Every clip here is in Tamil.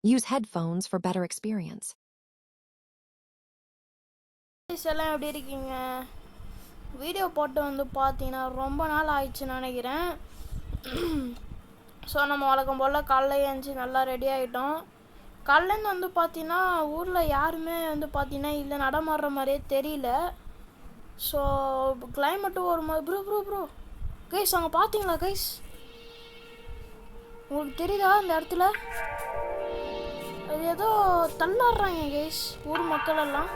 Use headphones for better experience. எல்லாம் எப்படி இருக்கீங்க? வீடியோ போட்டு வந்து பார்த்தீங்கன்னா ரொம்ப நாள் ஆயிடுச்சுன்னு நினைக்கிறேன். ஸோ நம்ம வழக்கம் போல் காலைல ஏஞ்சி நல்லா ரெடி ஆகிட்டோம். காலையிலேருந்து வந்து பார்த்தீங்கன்னா ஊரில் யாருமே வந்து பார்த்தீங்கன்னா இல்லை, நடமாடுற மாதிரியே தெரியல. ஸோ கிளைமேட்டும் ஒரு மாதிரி ப்ரோ கைஸ் அங்கே பார்த்தீங்களா கைஸ்? உங்களுக்கு தெரியுதா இந்த இடத்துல? அது ஏதோ தள்ளாடுறாங்க கைஸ் ஊர் மக்கள் எல்லாம்.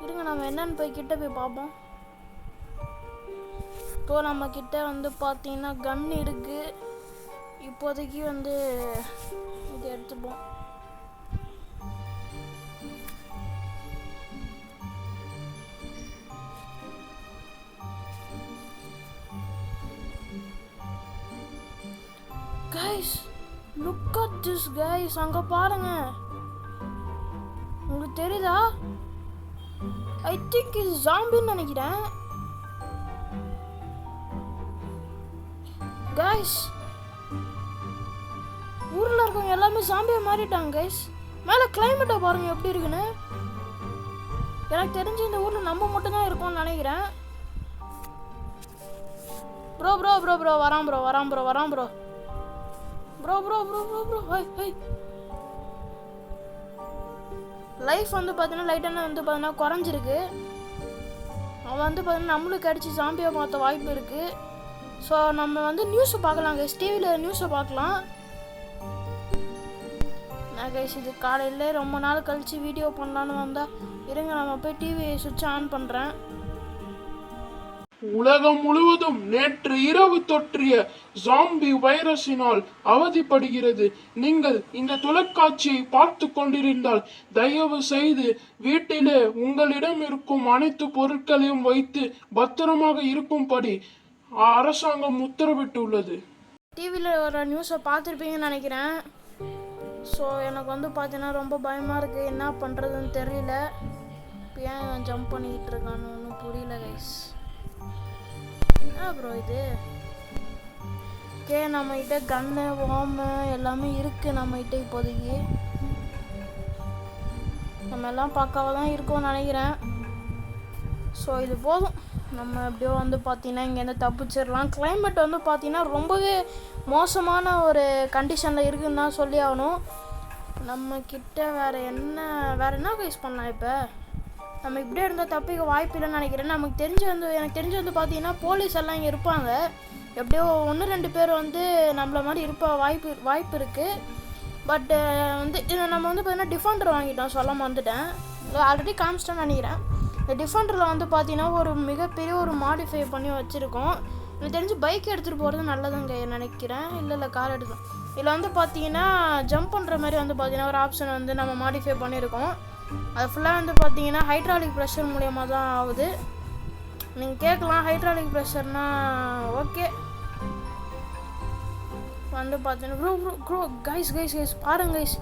இருங்க நம்ம என்னன்னு கிட்ட போய் பார்ப்போம். இப்போ நம்ம கிட்ட வந்து பார்த்தீங்கன்னா கன் இருக்கு. இப்போதைக்கு வந்து இது எடுத்துப்போம். Guys look at this guys, அங்க பாருங்க. உங்களுக்கு தெரியுதா? ஐ திங்க் இது ஜாம்பின்னு நினைக்கிறேன். கைஸ் ஊரில் இருக்கவங்க எல்லாமே ஜாம்பியை மாறிட்டாங்க கைஸ். மேலே கிளைமேட்டை பாருங்க எப்படி இருக்குன்னு. எனக்கு தெரிஞ்சு இந்த ஊரில் நம்ம மட்டும்தான் இருக்கோம்னு நினைக்கிறேன். ப்ரோ ப்ரோ ப்ரோ ப்ரோ வரான் ப்ரோ வரான் ப்ரோ வரான் bro bro bro bro bro bro hi high. Life வந்து பார்த்தீங்கன்னா லைட்டான வந்து பார்த்தீங்கன்னா குறைஞ்சிருக்கு. அவன் வந்து பார்த்தீங்கன்னா நம்மளுக்கு அடிச்சு ஜாம்பியை பார்த்த வாய்ப்பு இருக்குது. ஸோ நம்ம வந்து நியூஸை பார்க்கலாம் கைஸ், டிவியில் நியூஸை பார்க்கலாம். நான் கைஸ் இது காலையில் ரொம்ப நாள் கழித்து வீடியோ பண்ணலான்னு வந்தால் இருங்க நம்ம போய் டிவி சுவிட்ச் ஆன் பண்ணுறேன். உலகம் முழுவதும் நேற்று இரவு தொற்றிய ஜாம்பி வைரஸினால் அவதிப்படுகிறது. நீங்கள் இந்த தொலைக்காட்சியை பார்த்து கொண்டிருந்தால் தயவு செய்து வீட்டிலே உங்களிடம் இருக்கும் அனைத்து பொருட்களையும் வைத்து பத்திரமாக இருக்கும்படி அரசாங்கம் உத்தரவிட்டுள்ளது. டிவியில் ஒரு நியூஸை பார்த்துருப்பீங்கன்னு நினைக்கிறேன். ஸோ எனக்கு வந்து பார்த்தீங்கன்னா ரொம்ப பயமாக இருக்குது, என்ன பண்ணுறதுன்னு தெரியல. இப்போ ஏன் ஜம்ப் பண்ணிக்கிட்டு இருக்கான்னு ஒன்றும் புரியல கைஸ். ப்ரோ இது ஓகே, நம்மகிட்ட கன்னு வார்மு எல்லாமே இருக்குது நம்மகிட்ட. இப்போதைக்கு நம்ம எல்லாம் பக்காவாக தான் இருக்கோம்னு நினைக்கிறேன். ஸோ இது போதும், நம்ம எப்படியோ வந்து பார்த்தீங்கன்னா இங்கேருந்து தப்பிச்சிடலாம். கிளைமேட் வந்து பார்த்தீங்கன்னா ரொம்பவே மோசமான ஒரு கண்டிஷனில் இருக்குதுன்னு தான் சொல்லி ஆகணும். நம்மக்கிட்ட வேறு என்ன ஃபேஸ் பண்ணலாம்? இப்போ நம்ம இப்படியே இருந்தால் தப்பிக்க வாய்ப்பு இல்லைன்னு நினைக்கிறேன். எனக்கு தெரிஞ்சு வந்து பார்த்தீங்கன்னா போலீஸ் எல்லாம் இங்கே இருப்பாங்க. எப்படியோ 1-2 பேர் வந்து நம்மள மாதிரி வாய்ப்பு இருக்குது. பட்டு வந்து இதை நம்ம வந்து பார்த்தீங்கன்னா டிஃபெண்டர் வாங்கிட்டோம், சொல்ல மறந்துட்டேன். ஆல்ரெடி காமிச்சிட்டேன்னு நினைக்கிறேன். இந்த டிஃபெண்டரில் வந்து பார்த்தீங்கன்னா ஒரு மிகப்பெரிய ஒரு மாடிஃபை பண்ணி வச்சுருக்கோம். எனக்கு தெரிஞ்சு பைக் எடுத்துகிட்டு போகிறது நல்லதுங்க நினைக்கிறேன். இல்லை கார் எடுக்கணும். இதில் வந்து பார்த்தீங்கன்னா ஜம்ப் பண்ணுற மாதிரி வந்து பார்த்தீங்கன்னா ஒரு ஆப்ஷன் வந்து நம்ம மாடிஃபை பண்ணியிருக்கோம். அது ஃபுல்லாக வந்து பார்த்தீங்கன்னா ஹைட்ராலிக் ப்ரெஷர் மூலியமாக தான் ஆகுது. நீங்கள் கேட்கலாம் ஹைட்ராலிக் ப்ரெஷர்னால் ஓகே. வந்து பார்த்தீங்கன்னா ப்ரோ கைஸ் பாருங்க கைஸ்,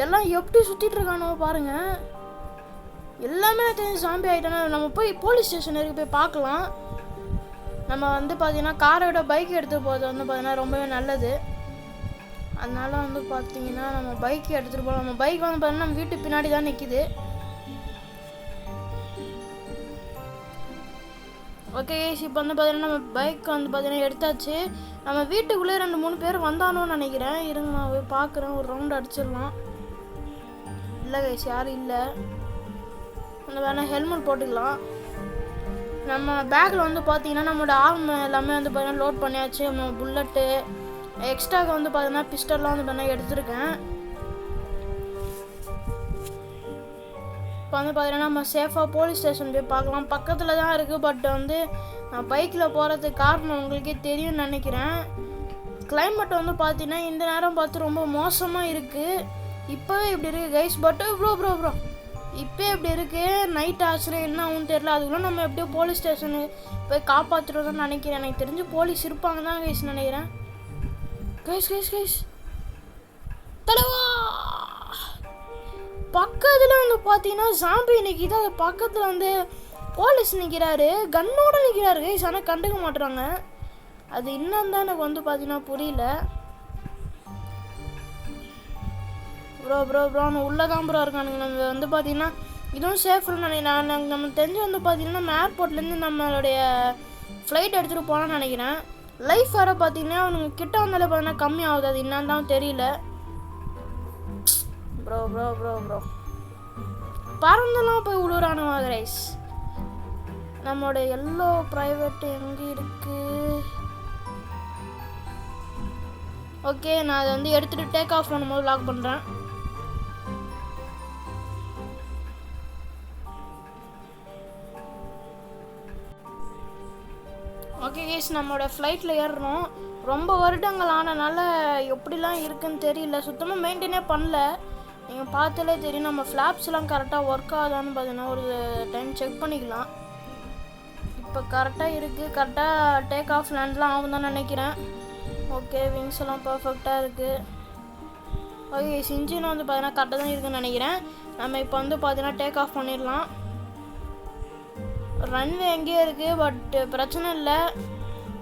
எல்லாம் எப்படி சுற்றிட்டு இருக்கானோ பாருங்கள். எல்லாமே தெரிஞ்சு ஜாம்பி ஆகிட்டோன்னா நம்ம போய் போலீஸ் ஸ்டேஷன் வரைக்கும் போய் பார்க்கலாம். நம்ம வந்து பார்த்தீங்கன்னா காரை விட பைக் எடுத்து போகிறது வந்து பார்த்தீங்கன்னா ரொம்பவே நல்லது. அதனால வந்து பார்த்தீங்கன்னா நம்ம பைக் எடுத்துகிட்டு போகலாம். நம்ம பைக் வந்து பார்த்தீங்கன்னா நம்ம வீட்டு பின்னாடி தான் நிற்கிது. ஓகே இப்போ வந்து பார்த்தீங்கன்னா நம்ம பைக் வந்து பார்த்தீங்கன்னா எடுத்தாச்சு. நம்ம வீட்டுக்குள்ளே 2-3 பேர் வந்தானோன்னு நினைக்கிறேன். இருங்க நான் போய் பார்க்குறேன், ஒரு ரவுண்ட் அடிச்சிடலாம். இல்லை கைஸ் யாரும் இல்லை. நம்ம வேணால் ஹெல்மெட் போட்டுக்கலாம். நம்ம பேக்கில் வந்து பார்த்தீங்கன்னா நம்மளோட ஆர்ம் எல்லாமே வந்து பார்த்தீங்கன்னா லோட் பண்ணியாச்சு. நம்ம புல்லட்டு எக்ஸ்ட்ராக்கு வந்து பார்த்தீங்கன்னா பிஸ்டல்லாம் வந்து பார்த்தீங்கன்னா எடுத்துருக்கேன். இப்போ வந்து பார்த்தீங்கன்னா நம்ம சேஃபாக போலீஸ் ஸ்டேஷன் போய் பார்க்கலாம். பக்கத்தில் தான் இருக்குது. பட் வந்து நான் பைக்கில் போகிறதுக்கு காரணம் உங்களுக்கே தெரியும்னு நினைக்கிறேன். கிளைமேட் வந்து பார்த்தீங்கன்னா இந்த நேரம் பார்த்து ரொம்ப மோசமாக இருக்குது. இப்போவே இப்படி இருக்குது கைஸ். பட் ப்ரோ இப்போ எப்படி இருக்குது, நைட் ஆச்சுன்னா என்ன ஆகும்னு தெரியல. அதுக்குள்ளே நம்ம எப்படியோ போலீஸ் ஸ்டேஷனுக்கு போய் காப்பாற்றுறோம்னு நினைக்கிறேன். எனக்கு தெரிஞ்சு போலீஸ் இருப்பாங்க தான் கைஸ் நினைக்கிறேன். கைஸ் தலைவா, பக்கத்தில் வந்து பார்த்தீங்கன்னா ஜாம்பி நிற்கிது. அது பக்கத்தில் வந்து போலீஸ் நிற்கிறாரு, கன்னோடு நிற்கிறாரு கைஸ். ஆனால் கண்டுக்க மாட்டுறாங்க. அது இன்னும் தான் எனக்கு வந்து பார்த்தீங்கன்னா புரியல. ப்ரோ உள்ளே தான் ப்ரோ இருக்கானுங்க. நம்ம வந்து பார்த்தீங்கன்னா இதுவும் சேஃப்னு நினைக்கிறேன். நம்ம தெரிஞ்சு வந்து பார்த்தீங்கன்னா நம்ம ஏர்போர்ட்லேருந்து நம்மளுடைய ஃப்ளைட் எடுத்துகிட்டு போகலான்னு நினைக்கிறேன். லைஃப் வர பார்த்தீங்கன்னா அவனுங்க கிட்ட வந்தாலே பார்த்தீங்கன்னா கம்மி ஆகுது. அது என்னன்னு தான் தெரியல. ப்ரோ பறந்துலாம் போய் விழுறானுங்க கைஸ். நம்மளோட எல்லோ ப்ரைவேட் எங்கே இருக்கு? ஓகே, நான் அதை வந்து எடுத்துகிட்டு டேக் ஆஃப் பண்ணும்போது லாக் பண்ணுறேன். ஓகே கேஸ், நம்மளோட ஃப்ளைட்டில் ஏறுறோம். ரொம்ப வருடங்கள் ஆனனால எப்படிலாம் இருக்குன்னு தெரியல, சுத்தமாக மெயின்டைனே பண்ணல. நீங்கள் பார்த்தாலே தெரியும். நம்ம ஃப்ளாப்ஸ்லாம் கரெக்டாக ஒர்க் ஆகுதான்னு பார்த்தீங்கன்னா ஒரு டைம் செக் பண்ணிக்கலாம். இப்போ கரெக்டாக இருக்குது. கரெக்டாக டேக் ஆஃப் லேண்ட்லாம் ஆகும் தான் நினைக்கிறேன். ஓகே, விங்ஸ் எல்லாம் பர்ஃபெக்டாக இருக்குது. ஓகே, இன்ஜின் வந்து பார்த்தீங்கன்னா கரெக்டாக தான் இருக்குதுன்னு நினைக்கிறேன். நம்ம இப்போ வந்து பார்த்தீங்கன்னா டேக் ஆஃப் பண்ணிடலாம். ரன்வே எங்கேயே இருக்குது, பட் பிரச்சனை இல்லை.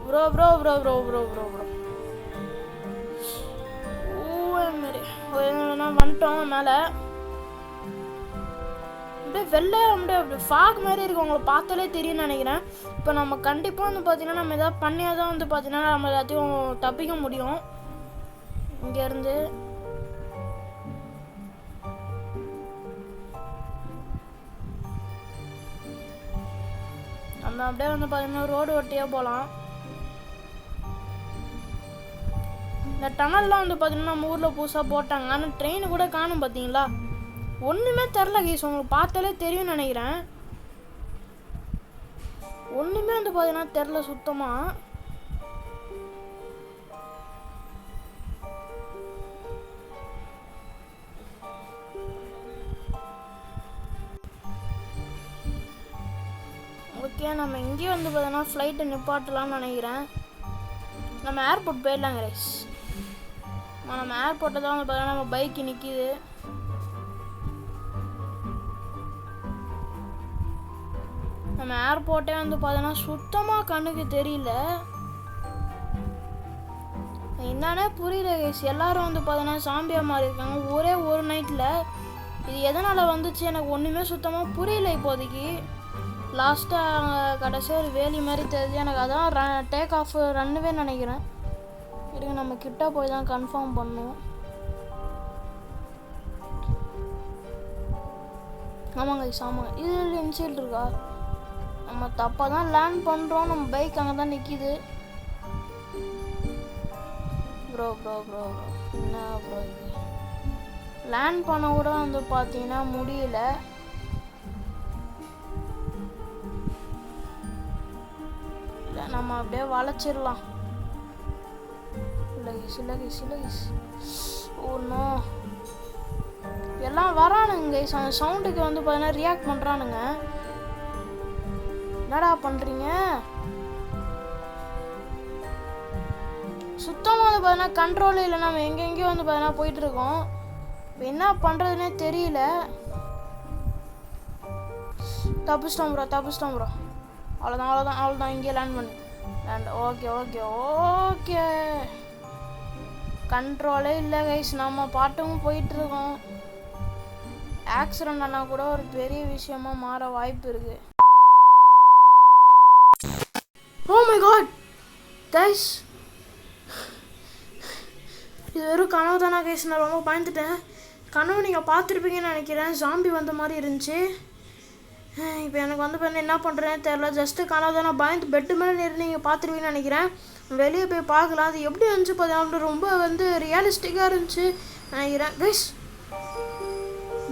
ப்ரோ மாரி வந்துட்டோம் மேலே. அப்படியே வெளில அப்படியே ஃபாக் மாதிரி இருக்கு, உங்களை பார்த்தாலே தெரியும்னு நினைக்கிறேன். இப்போ நம்ம கண்டிப்பாக வந்து பார்த்தீங்கன்னா நம்ம எதாவது பண்ணியாக தான் வந்து பார்த்தீங்கன்னா நம்ம எல்லாத்தையும் தப்பிக்க முடியும் இங்கேருந்து. நம்ம அப்படியே வந்து பார்த்தீங்கன்னா ரோடு ஒட்டியாக போகலாம். இந்த டனல்லாம் வந்து பார்த்தீங்கன்னா நம்ம ஊரில் புதுசாக போட்டாங்க. ஆனால் ட்ரெயின் கூட காணும் பார்த்தீங்களா? ஒன்றுமே தெரில கேஸ், உங்களுக்கு பார்த்தாலே தெரியும்னு நினைக்கிறேன். ஒன்றுமே வந்து பார்த்தீங்கன்னா தெரில சுத்தமாக. ஓகே, நம்ம இங்கேயே வந்து பார்த்தீங்கன்னா ஃப்ளைட்டை நிப்பாட்டலாம்னு நினைக்கிறேன். நம்ம ஏர்போர்ட் போயிடலாங்க ரைஸ். நம்ம ஏர்போர்ட்டை தான் வந்து பார்த்தீங்கன்னா நம்ம பைக்கு நிற்கிது. நம்ம ஏர்போர்ட்டே வந்து பார்த்தீங்கன்னா சுத்தமாக கண்ணுக்கு தெரியல. என்னன்னே புரியல கைஸ். எல்லாரும் வந்து பார்த்தீங்கன்னா சாம்பியா மாதிரி இருக்காங்க ஒரே ஒரு நைட்டில். இது எதனால் வந்துச்சு எனக்கு ஒன்றுமே சுத்தமாக புரியல இப்போதைக்கு. லாஸ்ட்டாக கடைசியாக ஒரு வேலி மாதிரி தெரியுது எனக்கு. அதான் டேக் ஆஃப் ரன்னுவே நினைக்கிறேன். இருங்க, நம்ம கிட்ட போய் தான் கன்ஃபார்ம் பண்ணணும். ஆமாங்க கைஸ், ஆமாங்க. இது இன்சைட் இருக்கா? நம்ம தப்பாக தான் லேண்ட் பண்ணுறோம். நம்ம பைக் அங்கே தான் நிற்கிது. ப்ரோ என்ன ப்ரோ இது? லேண்ட் பண்ண கூட வந்து பார்த்தீங்கன்னா முடியல. இல்லை, நம்ம அப்படியே வளைச்சிடலாம். இல்லை கைஸ். ஒன்றும் எல்லாம் வரானுங்க கைஸ். அந்த சவுண்டுக்கு வந்து பார்த்தீங்கன்னா ரியாக்ட் பண்ணுறானுங்க. என்னடா பண்ணுறீங்க? சுத்தமாக வந்து பார்த்தீங்கன்னா கண்ட்ரோலே இல்லை. நம்ம எங்கெங்கேயோ வந்து பார்த்தீங்கன்னா போயிட்டுருக்கோம். இப்போ என்ன பண்ணுறதுனே தெரியல. தப்பிச்சிட்டோம் ப்ரோ. அவ்வளோதான். இங்கே லேண்ட் பண்ணு. ஓகே. கண்ட்ரோலே இல்லை கைஸ். நம்ம பாட்டும் போயிட்டுருக்கோம். ஆக்சிடென்ட் ஆனால் கூட ஒரு பெரிய விஷயமா மாற வாய்ப்பு இருக்குது. ஓ மை காட் கைஸ், இது வெறும் கனவு தானா கைஸ்? நான் ரொம்ப பயந்துட்டேன். கனவு நீங்கள் பார்த்துருப்பீங்கன்னு நினைக்கிறேன். ஜாம்பி வந்த மாதிரி இருந்துச்சு. இப்போ எனக்கு வந்து இப்போ என்ன பண்ணுறேன்னு தெரில. ஜஸ்ட்டு கனவு தான். நான் பயந்து பெட்டு மேலே நேரம் நீங்கள் பார்த்துருவீங்கன்னு நினைக்கிறேன். வெளியே போய் பார்க்கலாம் அது எப்படி இருந்துச்சு பார்த்தீங்கன்னா. ரொம்ப வந்து ரியலிஸ்டிக்காக இருந்துச்சு நினைக்கிறேன் guys.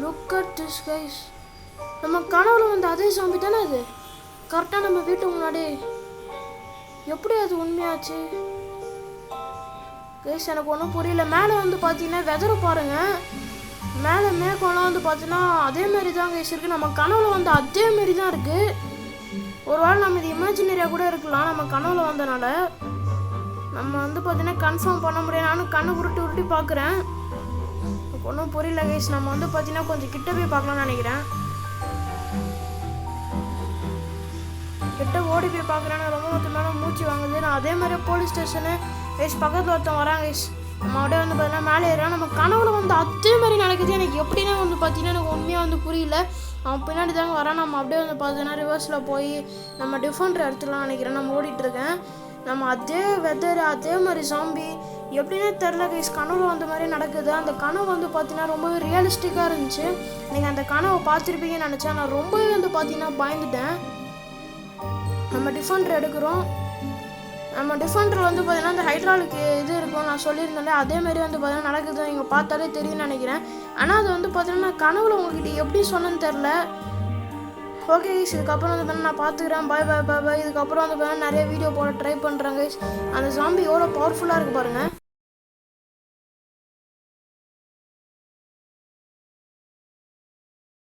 Look at this guys. நம்ம கனவுல வந்து அதே ஜாம்பி தானே அது? கரெக்டாக நம்ம வீட்டுக்கு முன்னாடி. எப்படி அது உண்மையாச்சு கைஸ்? எனக்கு ஒன்றும் புரியல. மேலே வந்து பார்த்தீங்கன்னா வெதரை பாருங்கள். மேலே மேகம்லாம் வந்து பார்த்தீங்கன்னா அதேமாரி தான் கைஸ் இருக்குது. நம்ம கனவுல வந்து அதேமாரி தான் இருக்குது. ஒரு வேளை நம்ம இது இமேஜினரியாக கூட இருக்கலாம். நம்ம கனவுல வந்தனால நம்ம வந்து பார்த்தீங்கன்னா கன்ஃபார்ம் பண்ண முடியாது. நானும் கண்ணை உருட்டி பார்க்குறேன். ஒன்றும் புரியல கைஸ். நம்ம வந்து பார்த்தீங்கன்னா கொஞ்சம் கிட்ட போய் பார்க்கலாம்னு நினைக்கிறேன். கிட்ட ஓடி போய் பார்க்குறேன். ரொம்ப மேலே மூச்சு வாங்குது. நான் அதே மாதிரி போலீஸ் ஸ்டேஷனு கைஸ் பக்கத்தில் ஒருத்தன் வரான் கைஸ். நம்ம அப்படியே வந்து பார்த்தீங்கன்னா மேலே ஏறோம். நம்ம கனவுல வந்து அதே மாதிரி நடக்குது. எனக்கு எப்படின்னா வந்து பார்த்தீங்கன்னா எனக்கு உண்மையாக வந்து புரியல. அவன் பின்னாடி தாங்க வரான். நம்ம அப்படியே வந்து பார்த்தீங்கன்னா ரிவர்ஸில் போய் நம்ம டிஃபெண்டர் எடுத்துலாம் நினைக்கிறேன். நம்ம ஓடிட்டுருக்கேன். நம்ம அதே வெதர் அதே மாதிரி ஜாம்பி எப்படின்னே தெரில கைஸ். கனவு அந்த மாதிரி நடக்குது. அந்த கனவு வந்து பார்த்தீங்கன்னா ரொம்பவே ரியலிஸ்டிக்காக இருந்துச்சு. நீங்கள் அந்த கனவை பார்த்துருப்பீங்கன்னு நினச்சேன். நான் ரொம்பவே வந்து பார்த்தீங்கன்னா பயந்துட்டேன். நம்ம டிஃபெண்டர் எடுக்கிறோம். நம்ம டிஃபெண்டர் வந்து பார்த்தீங்கன்னா அந்த ஹைட்ராலிக் இது இருக்கும் நான் சொல்லியிருந்தேன். அதேமாரி வந்து பார்த்தீங்கன்னா நடக்குது. நீங்கள் பார்த்தாலே தெரியும்னு நினைக்கிறேன். ஆனால் அது வந்து பார்த்தீங்கன்னா நான் கனவுல உங்ககிட்ட எப்படி சொன்னேன்னு தெரில. ஓகே கைஸ், இதுக்கப்புறம் வந்து பார்த்தீங்கன்னா நான் பார்த்துக்கிறேன். பாய் பாய் பாய் பாய். இதுக்கப்புறம் வந்து பார்த்தீங்கன்னா நிறைய வீடியோ போட ட்ரை பண்ணுறேன் கைஸ். அந்த ஜாம்பி எவ்வளோ பவர்ஃபுல்லாக இருக்குது பாருங்கள்.